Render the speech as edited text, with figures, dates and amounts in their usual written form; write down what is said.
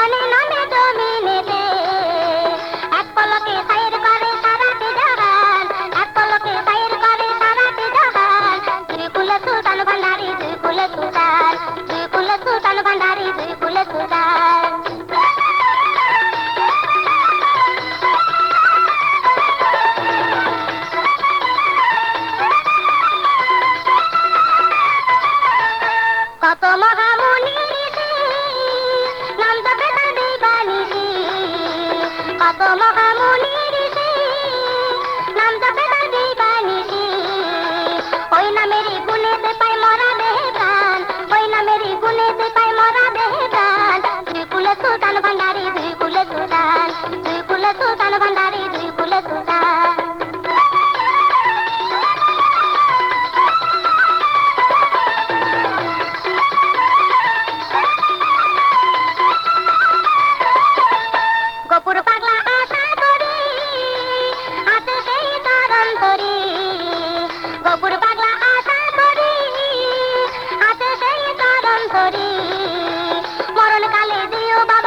আসমানে নামে জমিনেতে, এক পলকে সাইর করে সারাটি জাহান, এক পলকে সাইর করে সারাটি জাহান। দুই কুলে সুলতান ভান্ডারী, দুই কুলে সুলতান, দুই কুলে সুলতান ভান্ডারী, দুই কুলে সুলতান। কত মহামুনি ঋষি নাম জপে তার দিবানিশি, কত মহামুনি ঋষি নাম জপে তার দিবানিশি। ওই নামেরই গুণেতে পায় মরা দেহে প্রাণ, ওই নামেরই গুণেতে পায় মরা দেহে প্রাণ। দুই কুলে সুলতান ভান্ডারী, দুই কুলে সুলতান, দুই কুলে সুলতান ভান্ডারী, দুই কুলে সুলতান। গোপুর পাগলা আশা করি আছে সেই তার অন্তরে, গোপুর পাগলা আশা করি আছে সেই তার অন্তরে। মরণকালে দিও বাবা